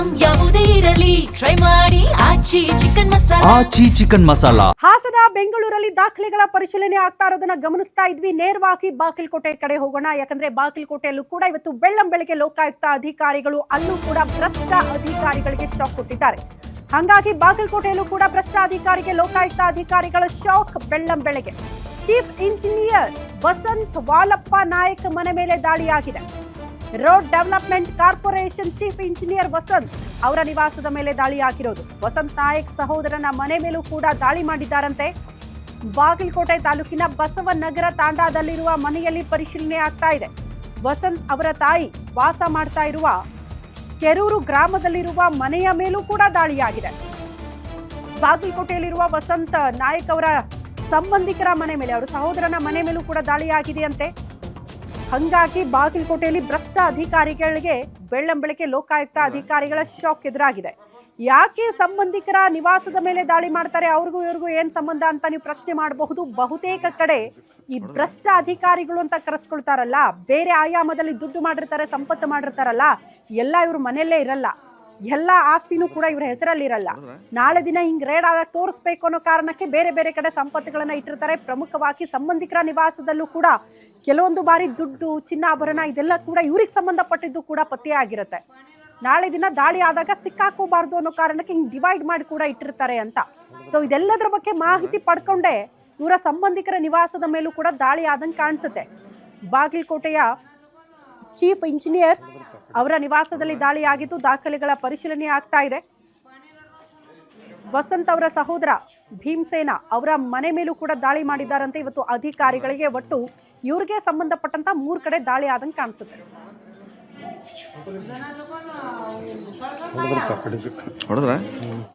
Item ಯಾವುದೇ ಇರಲಿ try ಮಾಡಿ ಆಚಿ ಚಿಕನ್ ಮಸಾಲಾ. ಆಚಿ ಚಿಕನ್ ಮಸಾಲಾ. ಹಾಸನ ಬೆಂಗಳೂರಲ್ಲಿ ದಾಖಲೆಗಳ ಪರಿಶೀಲನೆ ಆಗ್ತಾ ಇರೋದನ್ನ ಗಮನಿಸ್ತಾ ಇದ್ವಿ. ನೇರವಾಗಿ ಬಾಗಲಕೋಟೆ ಕಡೆ ಹೋಗೋಣ. ಯಾಕಂದ್ರೆ ಬಾಗಲಕೋಟೆಯಲ್ಲೂ ಕೂಡ ಇವತ್ತು ಬೆಳ್ಳಂಬೆಳಗ್ಗೆ ಲೋಕಾಯುಕ್ತ ಅಧಿಕಾರಿಗಳು ಅಲ್ಲೂ ಕೂಡ ಭ್ರಷ್ಟ ಅಧಿಕಾರಿಗಳಿಗೆ ಶಾಕ್ ಕೊಟ್ಟಿದ್ದಾರೆ. ಹಾಗಾಗಿ ಬಾಗಲಕೋಟೆಯಲ್ಲೂ ಕೂಡ ಭ್ರಷ್ಟ ಅಧಿಕಾರಿಗೆ ಲೋಕಾಯುಕ್ತ ಅಧಿಕಾರಿಗಳ ಶಾಕ್ ಬೆಳ್ಳಂಬೆಳಗ್ಗೆ. ಚೀಫ್ ಇಂಜಿನಿಯರ್ ವಸಂತ್ ವಾಲಪ್ಪ ನಾಯಕ್ ಮನೆ ಮೇಲೆ ದಾಳಿಯಾಗಿದೆ. Road development corporation chief engineer Vasant ಅವರ ನಿವಾಸದ ಮೇಲೆ ದಾಳಿಯಾಗಿರೋದು. ವಸಂತ್ ನಾಯಕ್ ಸಹೋದರನ ಮನೆ ಮೇಲೂ ಕೂಡ ದಾಳಿ ಮಾಡಿದ್ದಾರಂತೆ. ಬಾಗಲಕೋಟೆ ತಾಲೂಕಿನ ಬಸವನಗರ ತಾಂಡಾದಲ್ಲಿರುವ ಮನೆಯಲ್ಲಿ ಪರಿಶೀಲನೆ ಆಗ್ತಾ ಇದೆ. ವಸಂತ್ ಅವರ ತಾಯಿ ವಾಸ ಮಾಡ್ತಾ ಇರುವ ಕೆರೂರು ಗ್ರಾಮದಲ್ಲಿರುವ ಮನೆಯ ಮೇಲೂ ಕೂಡ ದಾಳಿಯಾಗಿದೆ. ಬಾಗಲಕೋಟೆಯಲ್ಲಿರುವ ವಸಂತ್ ನಾಯಕ್ ಅವರ ಸಂಬಂಧಿಕರ ಮನೆ ಮೇಲೆ, ಅವರ ಸಹೋದರನ ಮನೆ ಮೇಲೂ ಕೂಡ ದಾಳಿಯಾಗಿದೆಯಂತೆ. ಹಂಗಾಗಿ ಬಾಗಲಕೋಟೆಯಲ್ಲಿ ಭ್ರಷ್ಟ ಅಧಿಕಾರಿಗಳಿಗೆ ಬೆಳ್ಳಂಬೆಳಗ್ಗೆ ಲೋಕಾಯುಕ್ತ ಅಧಿಕಾರಿಗಳ ಶಾಕ್ ಎದುರಾಗಿದೆ. ಯಾಕೆ ಸಂಬಂಧಿಕರ ನಿವಾಸದ ಮೇಲೆ ದಾಳಿ ಮಾಡ್ತಾರೆ, ಅವ್ರಿಗೂ ಇವ್ರಿಗೂ ಏನ್ ಸಂಬಂಧ ಅಂತ ನೀವು ಪ್ರಶ್ನೆ ಮಾಡಬಹುದು. ಬಹುತೇಕ ಕಡೆ ಈ ಭ್ರಷ್ಟ ಅಧಿಕಾರಿಗಳು ಅಂತ ಕರೆಸ್ಕೊಳ್ತಾರಲ್ಲ, ಬೇರೆ ಆಯಾಮದಲ್ಲಿ ದುಡ್ಡು ಮಾಡಿರ್ತಾರೆ, ಸಂಪತ್ತು ಮಾಡಿರ್ತಾರಲ್ಲ, ಎಲ್ಲ ಇವ್ರ ಮನೆಯಲ್ಲೇ ಇರಲ್ಲ. ಎಲ್ಲ ಆಸ್ತಿನೂ ಕೂಡ ಇವ್ರ ಹೆಸರಲ್ಲಿ ಇರಲ್ಲ. ನಾಳೆ ದಿನ ಹಿಂಗ್ ರೇಡ್ ಆದಾಗ ತೋರಿಸ್ಬೇಕು ಅನ್ನೋ ಕಾರಣಕ್ಕೆ ಬೇರೆ ಬೇರೆ ಕಡೆ ಸಂಪತ್ತುಗಳನ್ನ ಇಟ್ಟಿರ್ತಾರೆ. ಪ್ರಮುಖವಾಗಿ ಸಂಬಂಧಿಕರ ನಿವಾಸದಲ್ಲೂ ಕೂಡ ಕೆಲವೊಂದು ಬಾರಿ ದುಡ್ಡು, ಚಿನ್ನಾಭರಣ ಇದೆಲ್ಲ ಕೂಡ ಇವ್ರಿಗೆ ಸಂಬಂಧಪಟ್ಟಿದ್ದು ಕೂಡ ಪತ್ತೆಯಾಗಿರುತ್ತೆ. ನಾಳೆ ದಿನ ದಾಳಿ ಆದಾಗ ಸಿಕ್ಕಾಕೋಬಾರ್ದು ಅನ್ನೋ ಕಾರಣಕ್ಕೆ ಹಿಂಗ್ ಡಿವೈಡ್ ಮಾಡಿ ಕೂಡ ಇಟ್ಟಿರ್ತಾರೆ ಅಂತ. ಸೊ ಇದೆಲ್ಲದರ ಬಗ್ಗೆ ಮಾಹಿತಿ ಪಡ್ಕೊಂಡೆ ಇವರ ಸಂಬಂಧಿಕರ ನಿವಾಸದ ಮೇಲೂ ಕೂಡ ದಾಳಿ ಆದಂಗೆ ಕಾಣಿಸುತ್ತೆ. ಬಾಗಲಕೋಟೆಯ ಚೀಫ್ ಇಂಜಿನಿಯರ್ ಅವರ ನಿವಾಸದಲ್ಲಿ ದಾಳಿ ಆಗಿದ್ದು ದಾಖಲೆಗಳ ಪರಿಶೀಲನೆ ಆಗ್ತಾ ಇದೆ. ವಸಂತ್ ಅವರ ಸಹೋದರ ಭೀಮಸೇನ ಅವರ ಮನೆ ಮೇಲೂ ಕೂಡ ದಾಳಿ ಮಾಡಿದ್ದಾರಂತೆ. ಇವತ್ತು ಅಧಿಕಾರಿಗಳಿಗೆ ಒಟ್ಟು ಇವ್ರಿಗೆ ಸಂಬಂಧಪಟ್ಟಂತ 3 ಕಡೆ ದಾಳಿ ಆದಂಗೆ ಕಾಣಿಸುತ್ತೆ. ಹೊಡೆದ್ರ